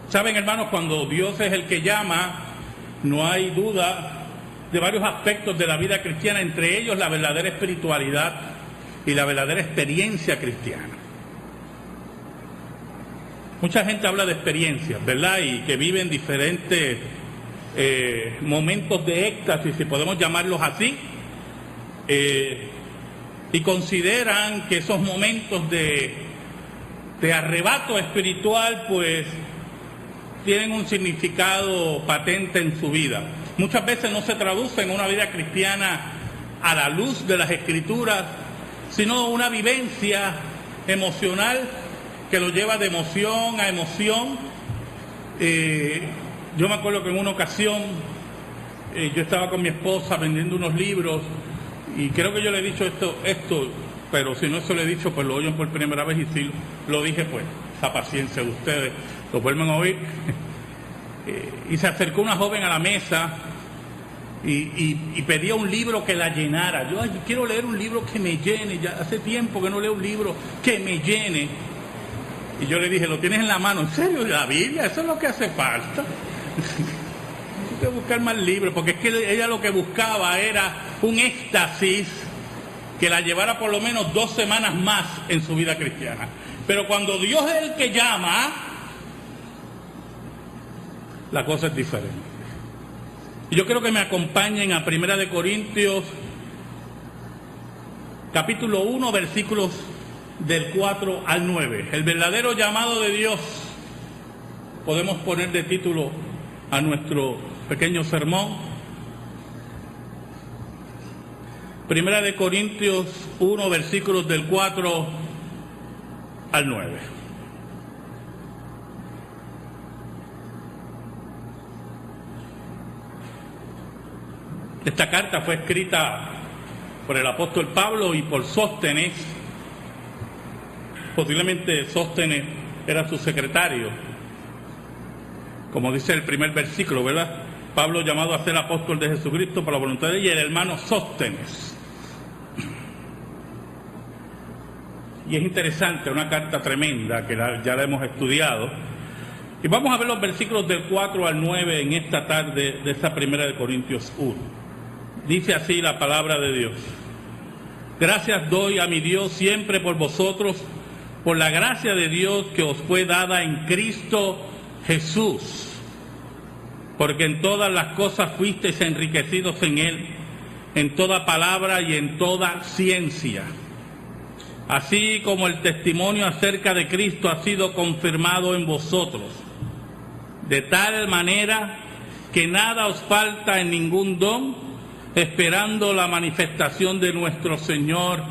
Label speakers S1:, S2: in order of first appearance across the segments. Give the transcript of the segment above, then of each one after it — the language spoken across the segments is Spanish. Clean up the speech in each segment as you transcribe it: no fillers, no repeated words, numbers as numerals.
S1: Saben, hermanos, cuando Dios es el que llama, no hay duda de varios aspectos de la vida cristiana, entre ellos la verdadera espiritualidad y la verdadera experiencia cristiana. Mucha gente habla de experiencias, ¿verdad? Y que viven diferentes momentos de éxtasis, si podemos llamarlos así, y consideran que esos momentos de arrebato espiritual, pues, tienen un significado patente en su vida. Muchas veces no se traduce en una vida cristiana a la luz de las Escrituras, sino una vivencia emocional que lo lleva de emoción a emoción. Yo me acuerdo que en una ocasión yo estaba con mi esposa vendiendo unos libros y creo que yo le he dicho esto, pero si no se lo he dicho, pues lo oyen por primera vez, y si lo dije, pues esa paciencia de ustedes lo vuelven a oír. Y se acercó una joven a la mesa y pedía un libro que la llenara. Yo quiero leer un libro que me llene, ya hace tiempo que no leo un libro que me llene. Y yo le dije, ¿lo tienes en la mano? ¿En serio? ¿La Biblia? Eso es lo que hace falta. Hay que buscar más libros, porque es que ella lo que buscaba era un éxtasis que la llevara por lo menos 2 semanas más en su vida cristiana. Pero cuando Dios es el que llama, la cosa es diferente. Y yo quiero que me acompañen a 1 Corintios, capítulo 1, versículos del 4 al 9. El verdadero llamado de Dios, podemos poner de título a nuestro pequeño sermón. 1 Corintios 1, versículos del 4 al 9. Esta carta fue escrita por el apóstol Pablo y por Sóstenes. Posiblemente Sóstenes era su secretario, como dice el primer versículo, ¿verdad? Pablo, llamado a ser apóstol de Jesucristo por la voluntad de ella, y el hermano Sóstenes. Y es interesante, una carta tremenda que ya la hemos estudiado. Y vamos a ver los versículos del 4 al 9 en esta tarde de esta 1 Corintios 1. Dice así la palabra de Dios: gracias doy a mi Dios siempre por vosotros, por la gracia de Dios que os fue dada en Cristo Jesús, porque en todas las cosas fuisteis enriquecidos en Él, en toda palabra y en toda ciencia, así como el testimonio acerca de Cristo ha sido confirmado en vosotros, de tal manera que nada os falta en ningún don, esperando la manifestación de nuestro Señor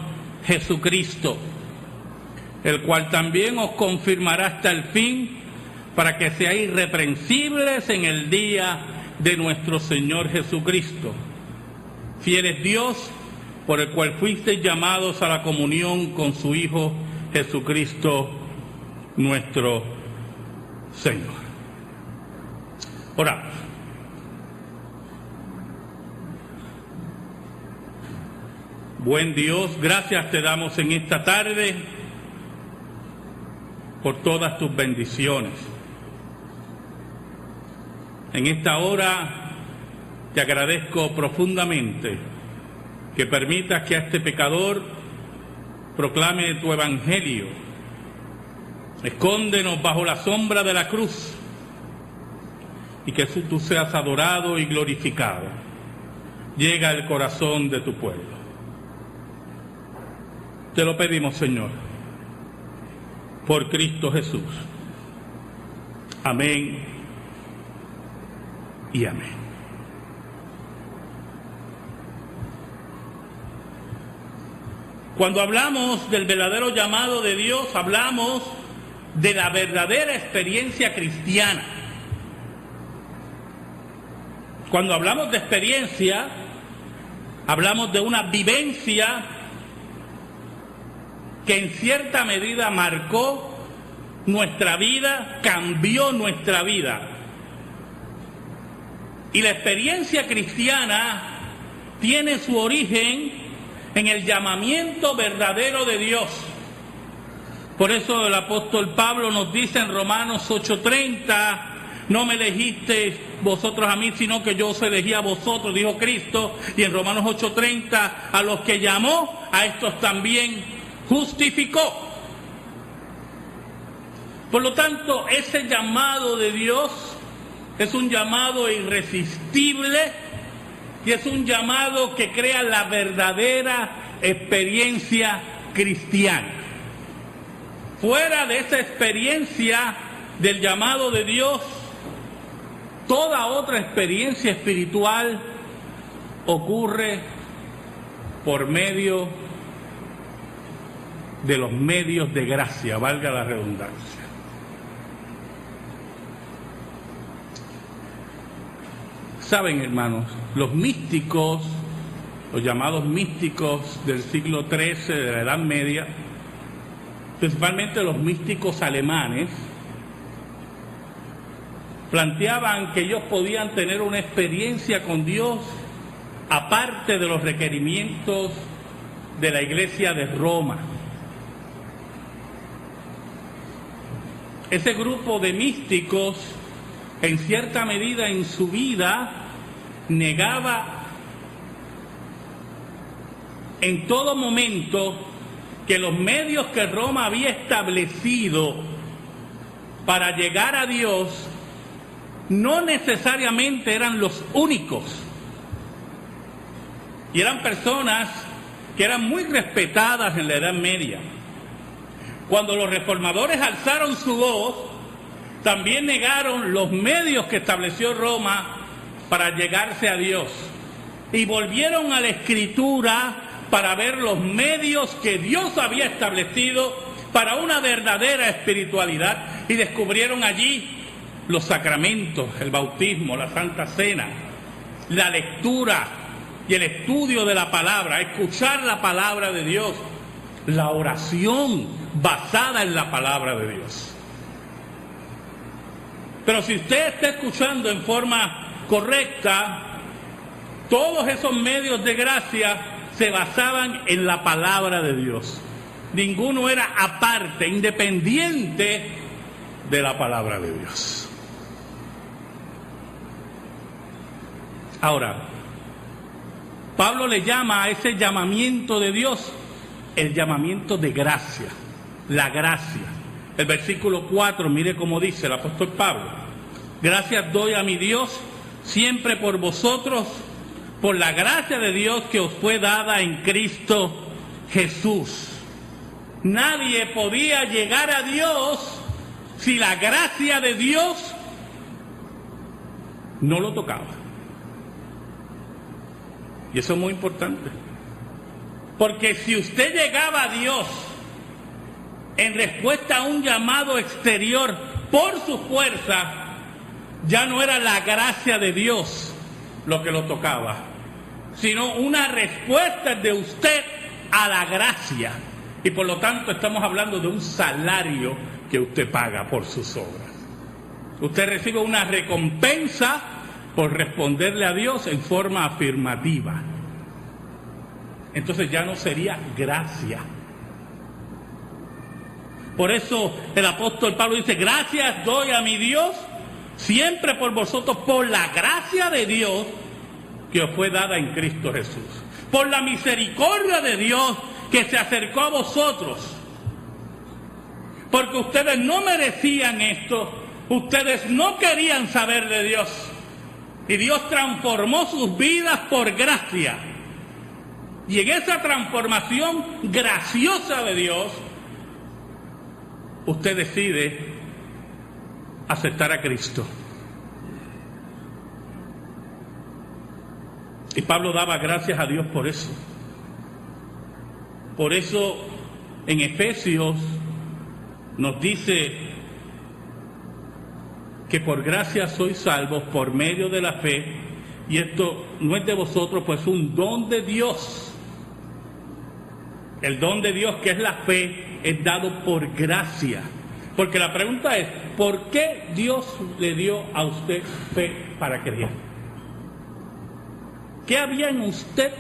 S1: Jesucristo, el cual también os confirmará hasta el fin, para que seáis irreprensibles en el día de nuestro Señor Jesucristo. Fiel es Dios, por el cual fuisteis llamados a la comunión con su Hijo Jesucristo, nuestro Señor. Oramos. Buen Dios, gracias te damos en esta tarde por todas tus bendiciones. En esta hora te agradezco profundamente que permitas que a este pecador proclame tu evangelio. Escóndenos bajo la sombra de la cruz y que tú seas adorado y glorificado. Llega al corazón de tu pueblo. Te lo pedimos, Señor, por Cristo Jesús. Amén y amén. Cuando hablamos del verdadero llamado de Dios, hablamos de la verdadera experiencia cristiana. Cuando hablamos de experiencia, hablamos de una vivencia que en cierta medida marcó nuestra vida, cambió nuestra vida. Y la experiencia cristiana tiene su origen en el llamamiento verdadero de Dios. Por eso el apóstol Pablo nos dice en Romanos 8:30, no me elegisteis vosotros a mí, sino que yo os elegí a vosotros, dijo Cristo. Y en Romanos 8:30, a los que llamó, a estos también justificó. Por lo tanto, ese llamado de Dios es un llamado irresistible y es un llamado que crea la verdadera experiencia cristiana. Fuera de esa experiencia del llamado de Dios, toda otra experiencia espiritual ocurre por medio de los medios de gracia, valga la redundancia. Saben, hermanos, los místicos, los llamados místicos del siglo XIII, de la Edad Media, principalmente los místicos alemanes, planteaban que ellos podían tener una experiencia con Dios aparte de los requerimientos de la Iglesia de Roma. Ese grupo de místicos, en cierta medida en su vida, negaba en todo momento que los medios que Roma había establecido para llegar a Dios no necesariamente eran los únicos. Y eran personas que eran muy respetadas en la Edad Media. Cuando los reformadores alzaron su voz, también negaron los medios que estableció Roma para llegarse a Dios. Y volvieron a la Escritura para ver los medios que Dios había establecido para una verdadera espiritualidad. Y descubrieron allí los sacramentos, el bautismo, la Santa Cena, la lectura y el estudio de la palabra, escuchar la palabra de Dios, la oración basada en la palabra de Dios. Pero si usted está escuchando en forma correcta, todos esos medios de gracia se basaban en la palabra de Dios. Ninguno era aparte, independiente de la palabra de Dios. Ahora, Pablo le llama a ese llamamiento de Dios el llamamiento de gracia, la gracia. El versículo 4, mire cómo dice el apóstol Pablo: gracias doy a mi Dios siempre por vosotros, por la gracia de Dios que os fue dada en Cristo Jesús. Nadie podía llegar a Dios si la gracia de Dios no lo tocaba. Y eso es muy importante. Porque si usted llegaba a Dios en respuesta a un llamado exterior por su fuerza, ya no era la gracia de Dios lo que lo tocaba, sino una respuesta de usted a la gracia. Y por lo tanto estamos hablando de un salario que usted paga por sus obras. Usted recibe una recompensa por responderle a Dios en forma afirmativa. Entonces ya no sería gracia. Por eso el apóstol Pablo dice: gracias doy a mi Dios siempre por vosotros, por la gracia de Dios que os fue dada en Cristo Jesús, por la misericordia de Dios que se acercó a vosotros, porque ustedes no merecían esto, ustedes no querían saber de Dios, y Dios transformó sus vidas por gracia. Y en esa transformación graciosa de Dios, usted decide aceptar a Cristo. Y Pablo daba gracias a Dios por eso. Por eso en Efesios nos dice que por gracia sois salvos por medio de la fe, y esto no es de vosotros, pues un don de Dios. El don de Dios, que es la fe, es dado por gracia. Porque la pregunta es: ¿por qué Dios le dio a usted fe para creer? ¿Qué había en usted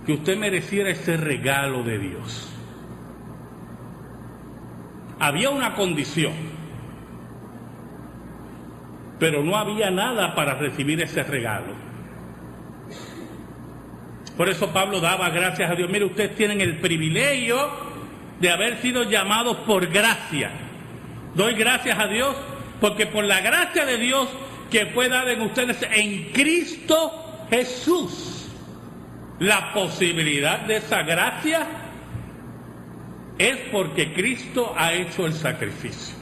S1: que usted mereciera ese regalo de Dios? Había una condición, pero no había nada para recibir ese regalo. Por eso Pablo daba gracias a Dios. Mire, ustedes tienen el privilegio de haber sido llamados por gracia. Doy gracias a Dios porque por la gracia de Dios que fue dada en ustedes en Cristo Jesús, la posibilidad de esa gracia es porque Cristo ha hecho el sacrificio.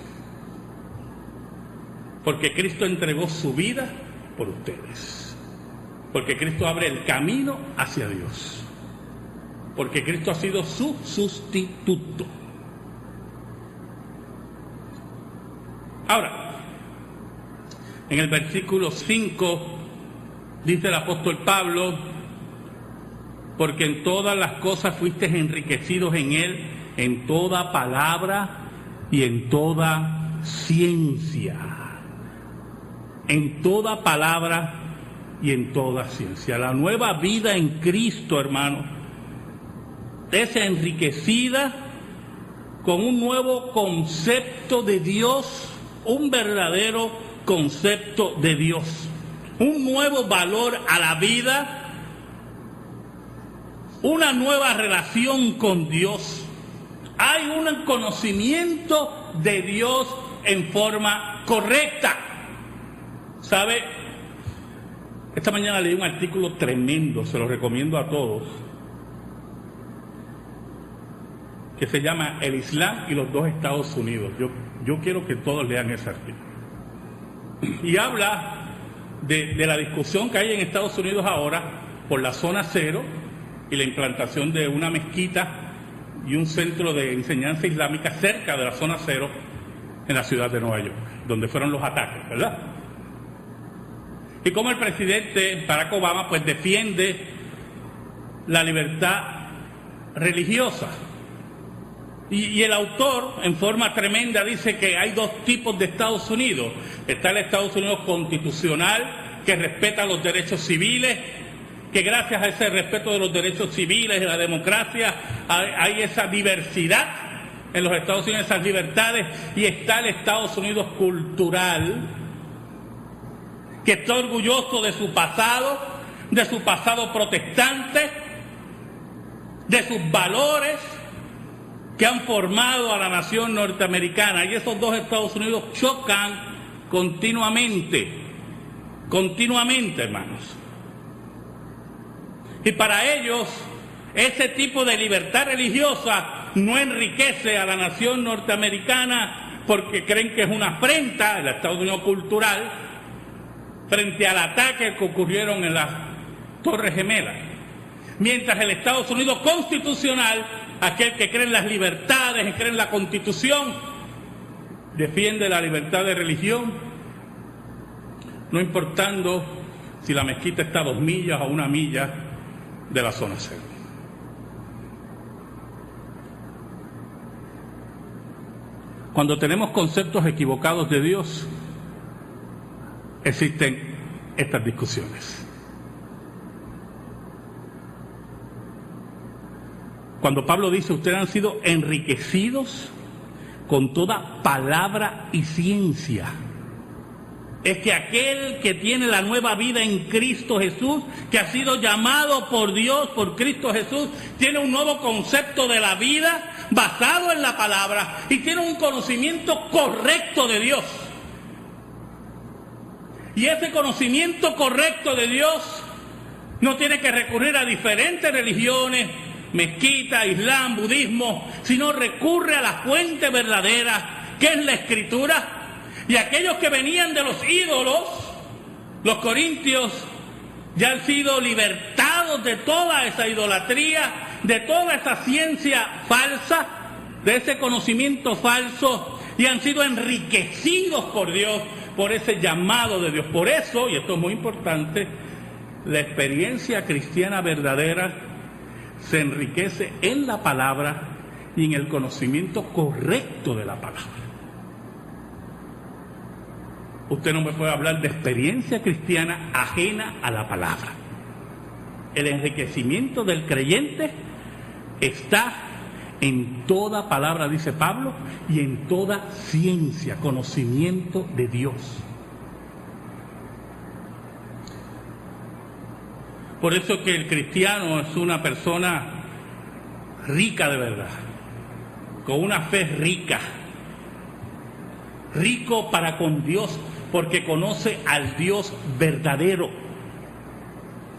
S1: Porque Cristo entregó su vida por ustedes. Porque Cristo abre el camino hacia Dios. Porque Cristo ha sido su sustituto. Ahora, en el versículo 5 dice el apóstol Pablo: porque en todas las cosas fuisteis enriquecidos en Él, en toda palabra y en toda ciencia. En toda palabra y en toda ciencia. La nueva vida en Cristo, hermano, es enriquecida con un nuevo concepto de Dios, un verdadero concepto de Dios, un nuevo valor a la vida, una nueva relación con Dios. Hay un conocimiento de Dios en forma correcta. ¿Sabe? Esta mañana leí un artículo tremendo, se lo recomiendo a todos, que se llama El Islam y los dos Estados Unidos. Yo quiero que todos lean ese artículo. Y habla de la discusión que hay en Estados Unidos ahora por la zona cero y la implantación de una mezquita y un centro de enseñanza islámica cerca de la zona cero en la ciudad de Nueva York, donde fueron los ataques, ¿verdad? Y como el presidente Barack Obama pues defiende la libertad religiosa. Y el autor, en forma tremenda, dice que hay dos tipos de Estados Unidos. Está el Estados Unidos constitucional, que respeta los derechos civiles, que gracias a ese respeto de los derechos civiles, de la democracia, hay esa diversidad en los Estados Unidos, esas libertades. Y está el Estados Unidos cultural, que está orgulloso de su pasado protestante, de sus valores que han formado a la nación norteamericana. Y esos dos Estados Unidos chocan continuamente, hermanos. Y para ellos, ese tipo de libertad religiosa no enriquece a la nación norteamericana, porque creen que es una afrenta, el Estados Unidos cultural, frente al ataque que ocurrieron en las Torres Gemelas. Mientras el Estados Unidos constitucional, aquel que cree en las libertades, que cree en la Constitución, defiende la libertad de religión, no importando si la mezquita está a 2 millas o 1 milla de la zona cero. Cuando tenemos conceptos equivocados de Dios, existen estas discusiones. Cuando Pablo dice, ustedes han sido enriquecidos con toda palabra y ciencia, es que aquel que tiene la nueva vida en Cristo Jesús, que ha sido llamado por Dios, por Cristo Jesús, tiene un nuevo concepto de la vida basado en la palabra y tiene un conocimiento correcto de Dios. Y ese conocimiento correcto de Dios no tiene que recurrir a diferentes religiones, mezquita, islam, budismo, sino recurre a la fuente verdadera, que es la Escritura. Y aquellos que venían de los ídolos, los corintios, ya han sido libertados de toda esa idolatría, de toda esa ciencia falsa, de ese conocimiento falso, y han sido enriquecidos por Dios, por ese llamado de Dios. Por eso, y esto es muy importante, la experiencia cristiana verdadera se enriquece en la palabra y en el conocimiento correcto de la palabra. Usted no me puede hablar de experiencia cristiana ajena a la palabra. El enriquecimiento del creyente está en toda palabra, dice Pablo, y en toda ciencia, conocimiento de Dios. Por eso que el cristiano es una persona rica de verdad, con una fe rica, rico para con Dios, porque conoce al Dios verdadero,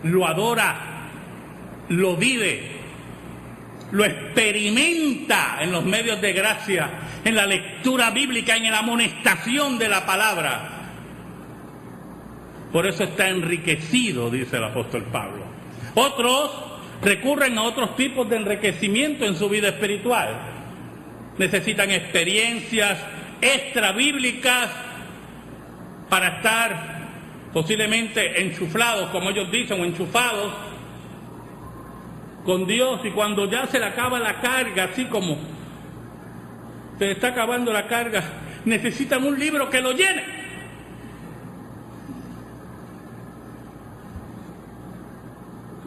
S1: lo adora, lo vive, lo experimenta en los medios de gracia, en la lectura bíblica, en la amonestación de la palabra. Por eso está enriquecido, dice el apóstol Pablo. Otros recurren a otros tipos de enriquecimiento en su vida espiritual. Necesitan experiencias extrabíblicas para estar posiblemente enchuflados, como ellos dicen, o enchufados con Dios, y cuando ya se le acaba la carga, así como se le está acabando la carga, necesitan un libro que lo llene.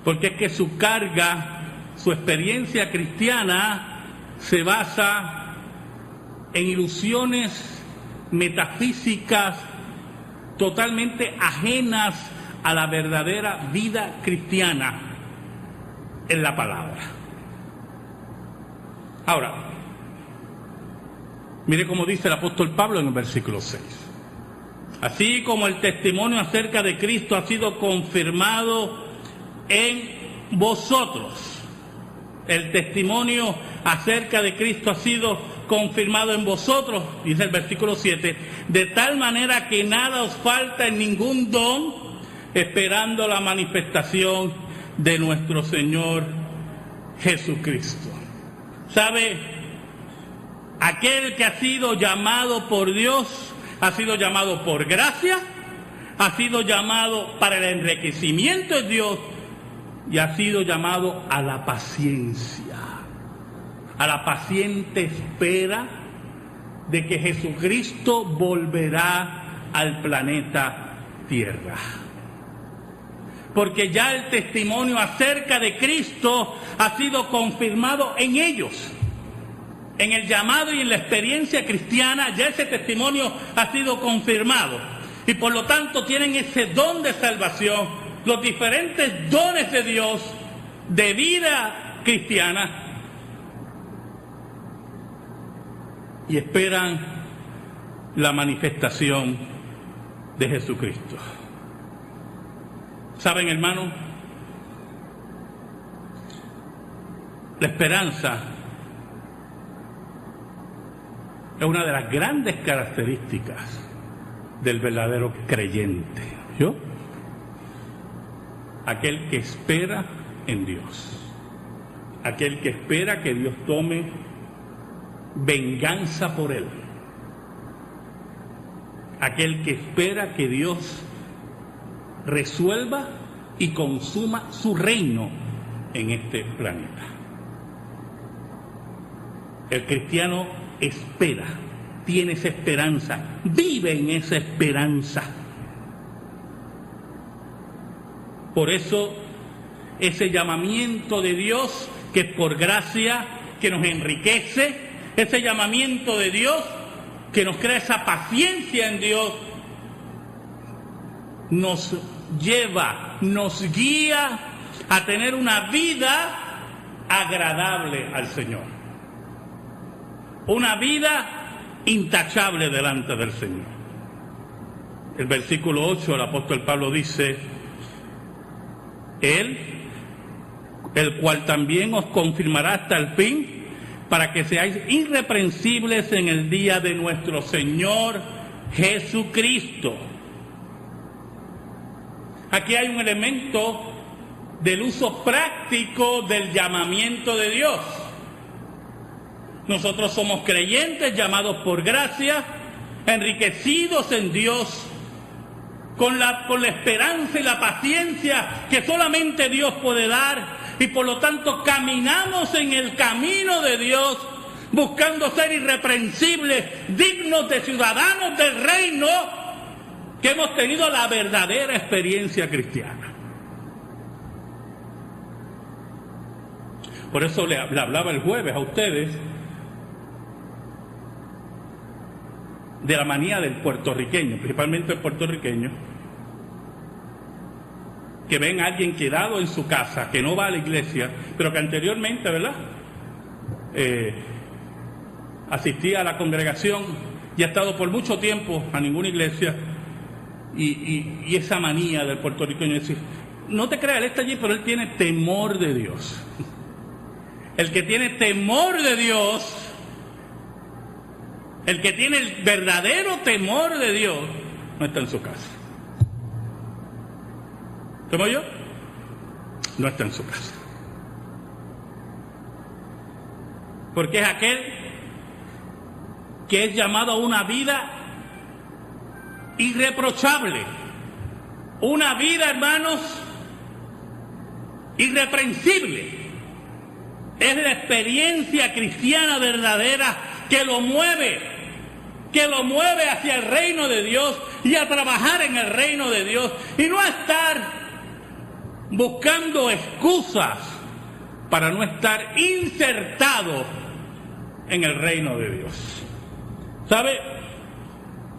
S1: Porque es que su carga, su experiencia cristiana se basa en ilusiones metafísicas totalmente ajenas a la verdadera vida cristiana en la palabra. Ahora, mire cómo dice el apóstol Pablo en el versículo 6. Así como el testimonio acerca de Cristo ha sido confirmado en vosotros. El testimonio acerca de Cristo ha sido confirmado en vosotros, dice el versículo 7, de tal manera que nada os falta en ningún don, esperando la manifestación de nuestro Señor Jesucristo. ¿Sabe? Aquel que ha sido llamado por Dios, ha sido llamado por gracia, ha sido llamado para el enriquecimiento de Dios, y ha sido llamado a la paciencia, a la paciente espera de que Jesucristo volverá al planeta Tierra. Porque ya el testimonio acerca de Cristo ha sido confirmado en ellos. En el llamado y en la experiencia cristiana ya ese testimonio ha sido confirmado. Y por lo tanto tienen ese don de salvación, los diferentes dones de Dios de vida cristiana, y esperan la manifestación de Jesucristo. ¿Saben, hermanos? La esperanza es una de las grandes características del verdadero creyente. ¿Yo? Aquel que espera en Dios, aquel que espera que Dios tome venganza por él, aquel que espera que Dios resuelva y consuma su reino en este planeta. El cristiano espera, tiene esa esperanza, vive en esa esperanza. Por eso, ese llamamiento de Dios, que es por gracia, que nos enriquece, ese llamamiento de Dios, que nos crea esa paciencia en Dios, nos lleva, nos guía a tener una vida agradable al Señor. Una vida intachable delante del Señor. El versículo 8, el apóstol Pablo dice: Él, el cual también os confirmará hasta el fin, para que seáis irreprensibles en el día de nuestro Señor Jesucristo. Aquí hay un elemento del uso práctico del llamamiento de Dios. Nosotros somos creyentes, llamados por gracia, enriquecidos en Dios, con la esperanza y la paciencia que solamente Dios puede dar, y por lo tanto caminamos en el camino de Dios, buscando ser irreprensibles, dignos de ciudadanos del reino, que hemos tenido la verdadera experiencia cristiana. Por eso le hablaba el jueves a ustedes de la manía del puertorriqueño, principalmente el puertorriqueño, que ven a alguien quedado en su casa, que no va a la iglesia, pero que anteriormente, ¿verdad?, asistía a la congregación y ha estado por mucho tiempo a ninguna iglesia, y esa manía del puertorriqueño es decir, no te creas, él está allí, pero él tiene temor de Dios. El que tiene temor de Dios, el que tiene el verdadero temor de Dios, no está en su casa. ¿Como yo? No está en su casa. Porque es aquel que es llamado a una vida irreprochable. Una vida, hermanos, irreprensible. Es la experiencia cristiana verdadera que lo mueve hacia el reino de Dios y a trabajar en el reino de Dios, y no a estar buscando excusas para no estar insertado en el reino de Dios. ¿Sabe?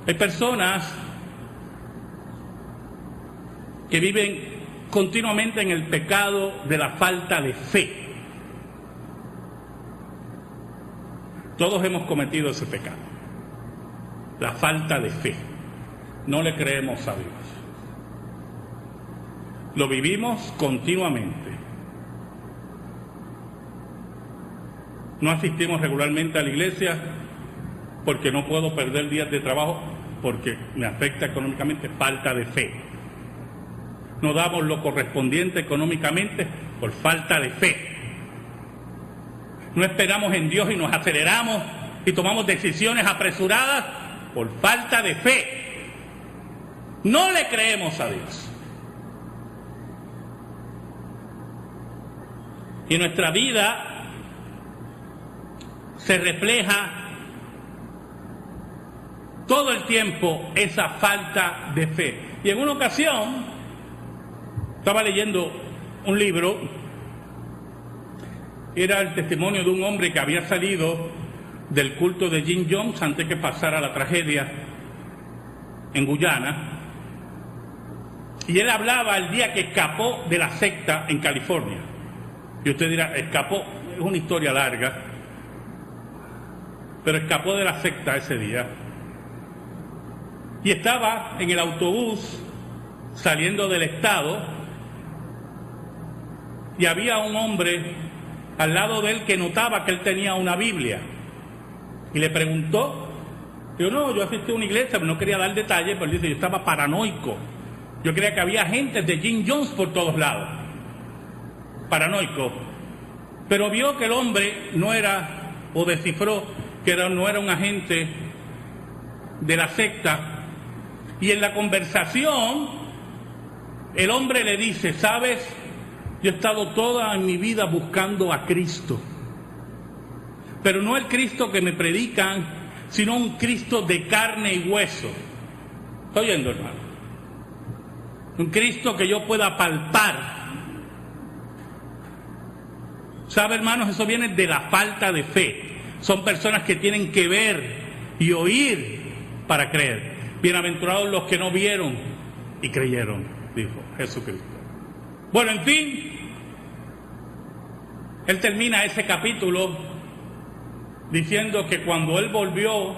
S1: Hay personas que viven continuamente en el pecado de la falta de fe. Todos hemos cometido ese pecado, la falta de fe. No le creemos a Dios. Lo vivimos continuamente. No asistimos regularmente a la iglesia porque no puedo perder días de trabajo, porque me afecta económicamente, falta de fe. No damos lo correspondiente económicamente por falta de fe. No esperamos en Dios y nos aceleramos y tomamos decisiones apresuradas por falta de fe. No le creemos a Dios. Y en nuestra vida se refleja todo el tiempo esa falta de fe. Y en una ocasión estaba leyendo un libro. Era el testimonio de un hombre que había salido del culto de Jim Jones antes que pasara la tragedia en Guyana. Y él hablaba el día que escapó de la secta en California. Y usted dirá, escapó, es una historia larga, pero escapó de la secta ese día. Y estaba en el autobús saliendo del estado y había un hombre al lado de él que notaba que él tenía una Biblia, y le preguntó. Yo asistí a una iglesia, pero no quería dar detalles, pero él dice, yo estaba paranoico, yo creía que había agentes de Jim Jones por todos lados, paranoico, pero vio que el hombre no era, o descifró que no era un agente de la secta, y en la conversación el hombre le dice, ¿sabes? Yo he estado toda mi vida buscando a Cristo, pero no el Cristo que me predican, sino un Cristo de carne y hueso. ¿Está oyendo, hermano? Un Cristo que yo pueda palpar. ¿Sabe, hermanos? Eso viene de la falta de fe. Son personas que tienen que ver y oír para creer. Bienaventurados los que no vieron y creyeron, dijo Jesucristo. Bueno, en fin, él termina ese capítulo diciendo que cuando él volvió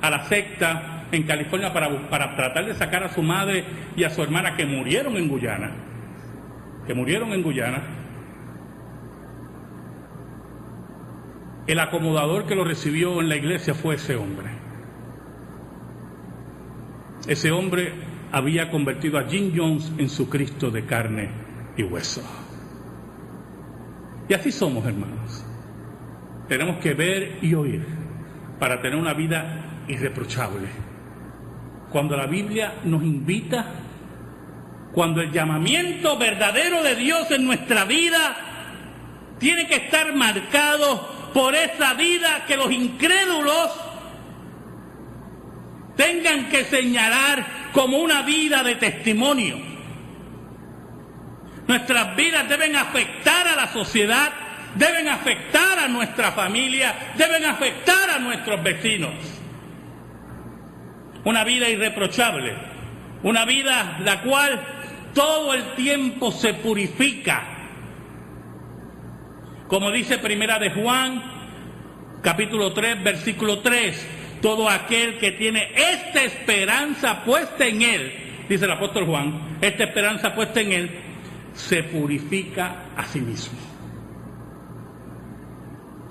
S1: a la secta en California para tratar de sacar a su madre y a su hermana que murieron en Guyana, el acomodador que lo recibió en la iglesia fue ese hombre. Ese hombre había convertido a Jim Jones en su Cristo de carne y hueso. Y así somos, hermanos. Tenemos que ver y oír para tener una vida irreprochable. Cuando la Biblia nos invita, cuando el llamamiento verdadero de Dios en nuestra vida tiene que estar marcado por esa vida que los incrédulos tengan que señalar como una vida de testimonio. Nuestras vidas deben afectar a la sociedad deben afectar a nuestra familia, deben afectar a nuestros vecinos. Una vida irreprochable, una vida la cual todo el tiempo se purifica. Como dice Primera de Juan, capítulo 3, versículo 3, todo aquel que tiene esta esperanza puesta en él, dice el apóstol Juan, esta esperanza puesta en él, se purifica a sí mismo.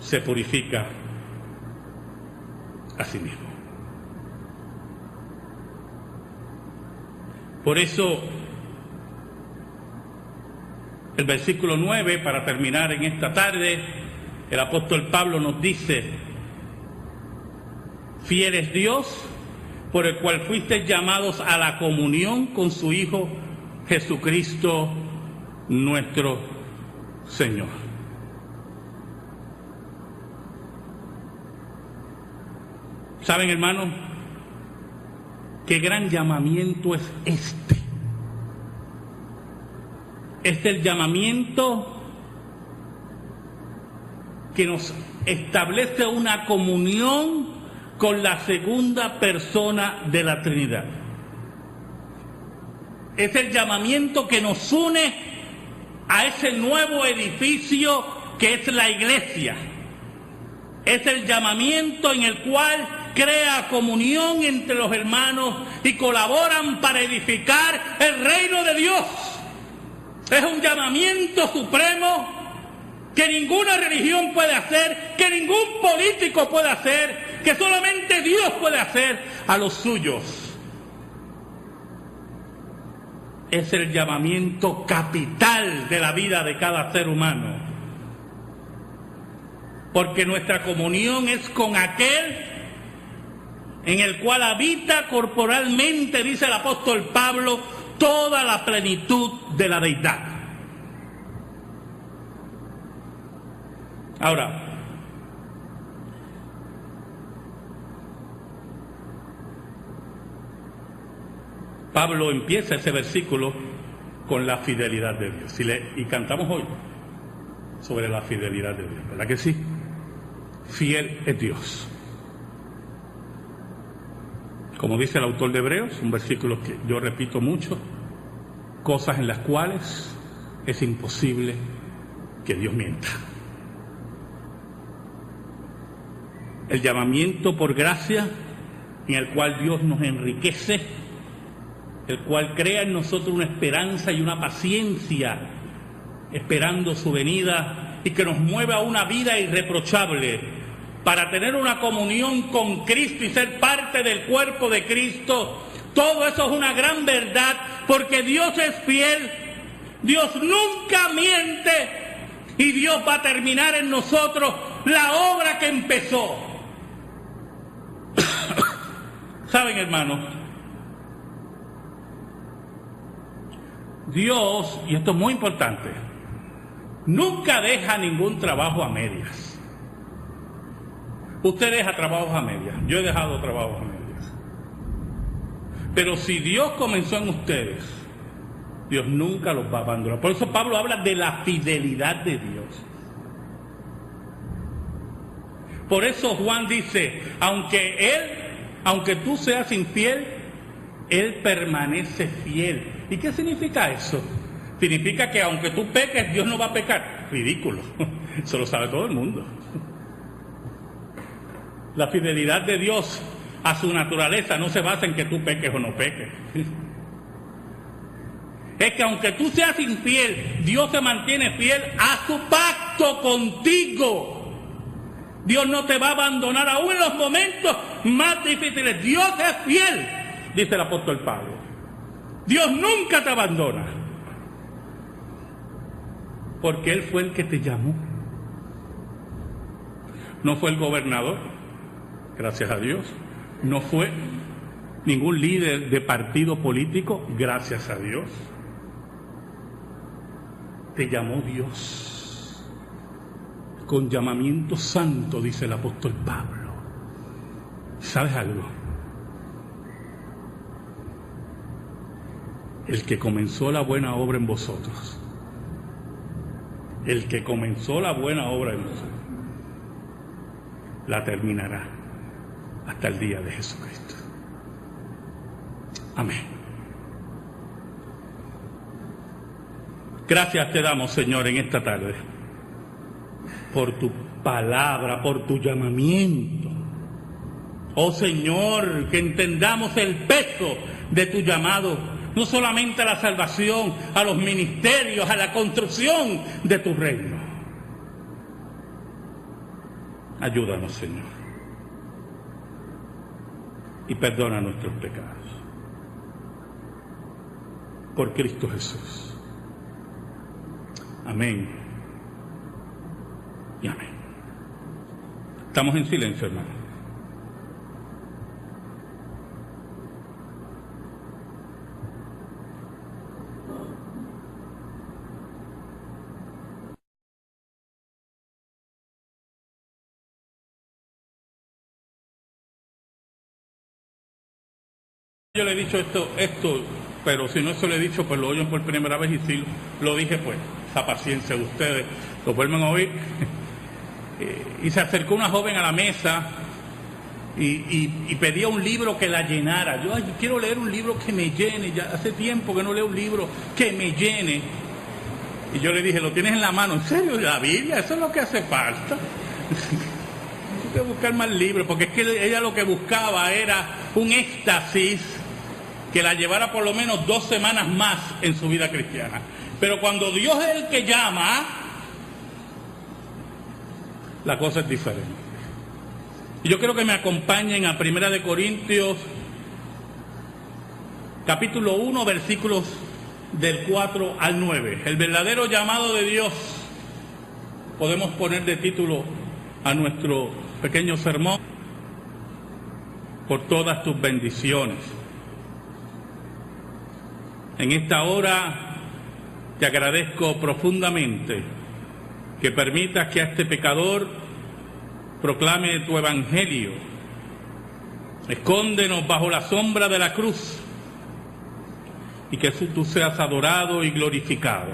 S1: Se purifica a sí mismo. Por eso, el versículo 9, para terminar en esta tarde, el apóstol Pablo nos dice: fiel es Dios, por el cual fuisteis llamados a la comunión con su Hijo Jesucristo nuestro Señor. ¿Saben, hermanos, qué gran llamamiento es este? Es el llamamiento que nos establece una comunión con la segunda persona de la Trinidad. Es el llamamiento que nos une a ese nuevo edificio que es la iglesia. Es el llamamiento en el cual crea comunión entre los hermanos y colaboran para edificar el reino de Dios. Es un llamamiento supremo que ninguna religión puede hacer, que ningún político puede hacer, que solamente Dios puede hacer a los suyos. Es el llamamiento capital de la vida de cada ser humano. Porque nuestra comunión es con aquel en el cual habita corporalmente, dice el apóstol Pablo, toda la plenitud de la deidad. Ahora, Pablo empieza ese versículo con la fidelidad de Dios. Y cantamos hoy sobre la fidelidad de Dios, ¿verdad que sí? Fiel es Dios. Como dice el autor de Hebreos, un versículo que yo repito mucho, cosas en las cuales es imposible que Dios mienta. El llamamiento por gracia en el cual Dios nos enriquece, el cual crea en nosotros una esperanza y una paciencia esperando su venida y que nos mueve a una vida irreprochable para tener una comunión con Cristo y ser parte del cuerpo de Cristo. Todo eso es una gran verdad, porque Dios es fiel, Dios nunca miente y Dios va a terminar en nosotros la obra que empezó. ¿Saben, hermanos? Dios, y esto es muy importante, nunca deja ningún trabajo a medias. Usted deja trabajos a medias, yo he dejado trabajos a medias. Pero si Dios comenzó en ustedes, Dios nunca los va a abandonar. Por eso Pablo habla de la fidelidad de Dios. Por eso Juan dice, aunque tú seas infiel, Él permanece fiel. ¿Y qué significa eso? Significa que aunque tú peques, Dios no va a pecar. Ridículo. Eso lo sabe todo el mundo. La fidelidad de Dios a su naturaleza no se basa en que tú peques o no peques. Es que aunque tú seas infiel, Dios se mantiene fiel a su pacto contigo. Dios no te va a abandonar aún en los momentos más difíciles. Dios es fiel, dice el apóstol Pablo. Dios nunca te abandona. Porque Él fue el que te llamó. No fue el gobernador, gracias a Dios. No fue ningún líder de partido político, gracias a Dios. Te llamó Dios. Con llamamiento santo, dice el apóstol Pablo. ¿Sabes algo? El que comenzó la buena obra en vosotros el que comenzó la buena obra en nosotros, la terminará hasta el día de Jesucristo. Amén. Gracias te damos, Señor, en esta tarde, por tu palabra, por tu llamamiento. Oh Señor, que entendamos el peso de tu llamado, no solamente a la salvación, a los ministerios, a la construcción de tu reino. Ayúdanos, Señor, y perdona nuestros pecados. Por Cristo Jesús. Amén y amén. Estamos en silencio, hermano. Yo le he dicho esto, pero si no se lo he dicho, pues lo oyen por primera vez, y si lo dije, pues esa paciencia de ustedes, lo vuelven a oír. Y se acercó una joven a la mesa y pedía un libro que la llenara. Yo quiero leer un libro que me llene, ya hace tiempo que no leo un libro que me llene. Y yo le dije, ¿lo tienes en la mano? ¿En serio? ¿La Biblia? Eso es lo que hace falta. Hay que buscar más libros, porque es que ella lo que buscaba era un éxtasis que la llevara por lo menos 2 semanas más en su vida cristiana. Pero cuando Dios es el que llama, la cosa es diferente. Y yo quiero que me acompañen a 1 Corintios, capítulo 1, versículos del 4 al 9. El verdadero llamado de Dios, podemos poner de título a nuestro pequeño sermón, por todas tus bendiciones. En esta hora te agradezco profundamente que permitas que a este pecador proclame tu evangelio. Escóndenos bajo la sombra de la cruz y que tú seas adorado y glorificado.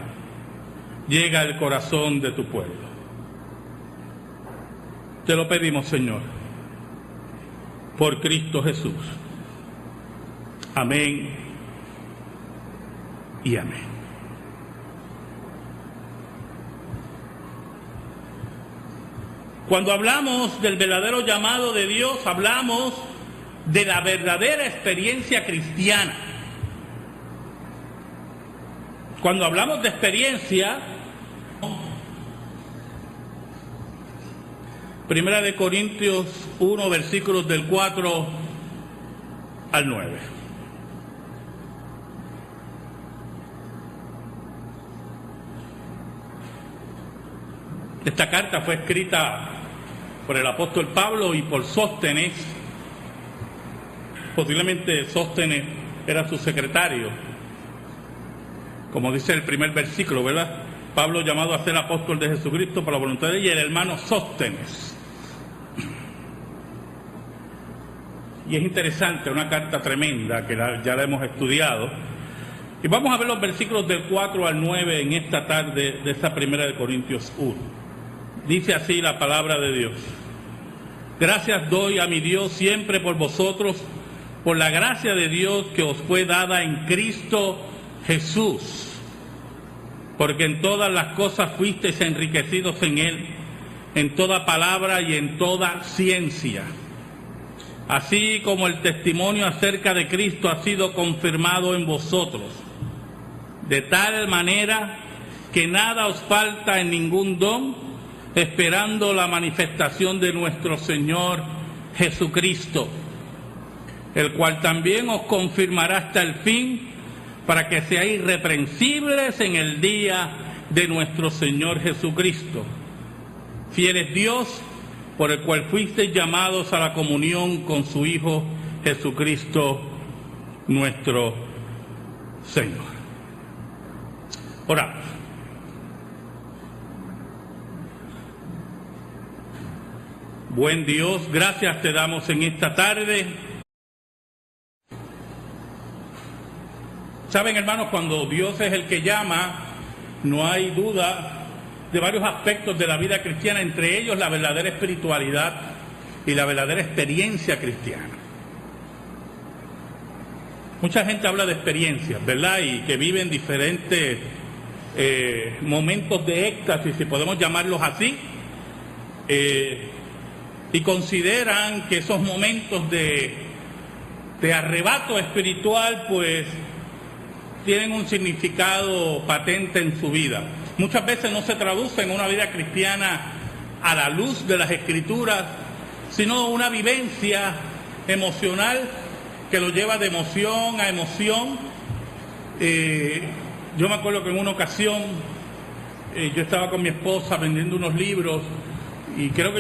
S1: Llega al corazón de tu pueblo. Te lo pedimos, Señor, por Cristo Jesús. Amén y amén. Cuando hablamos del verdadero llamado de Dios, hablamos de la verdadera experiencia cristiana. Cuando hablamos de experiencia, 1 Corintios 1, versículos del 4 al 9. Esta carta fue escrita por el apóstol Pablo y por Sóstenes. Posiblemente Sóstenes era su secretario, como dice el primer versículo, ¿verdad? Pablo, llamado a ser apóstol de Jesucristo por la voluntad de ella, y el hermano Sóstenes. Y es interesante, una carta tremenda que ya la hemos estudiado. Y vamos a ver los versículos del 4 al 9 en esta tarde de esta 1 Corintios 1. Dice así la palabra de Dios. Gracias doy a mi Dios siempre por vosotros, por la gracia de Dios que os fue dada en Cristo Jesús, porque en todas las cosas fuisteis enriquecidos en Él, en toda palabra y en toda ciencia, así como el testimonio acerca de Cristo ha sido confirmado en vosotros, de tal manera que nada os falta en ningún don, esperando la manifestación de nuestro Señor Jesucristo, el cual también os confirmará hasta el fin, para que seáis irreprensibles en el día de nuestro Señor Jesucristo. Fiel es Dios, por el cual fuisteis llamados a la comunión con su Hijo Jesucristo, nuestro Señor. Oramos. Buen Dios, gracias te damos en esta tarde. Saben, hermanos, cuando Dios es el que llama, no hay duda de varios aspectos de la vida cristiana, entre ellos la verdadera espiritualidad y la verdadera experiencia cristiana. Mucha gente habla de experiencias, ¿verdad? Y que viven diferentes momentos de éxtasis, si podemos llamarlos así, y consideran que esos momentos de arrebato espiritual, pues, tienen un significado patente en su vida. Muchas veces no se traduce en una vida cristiana a la luz de las Escrituras, sino una vivencia emocional que lo lleva de emoción a emoción. Yo me acuerdo que en una ocasión yo estaba con mi esposa vendiendo unos libros y creo que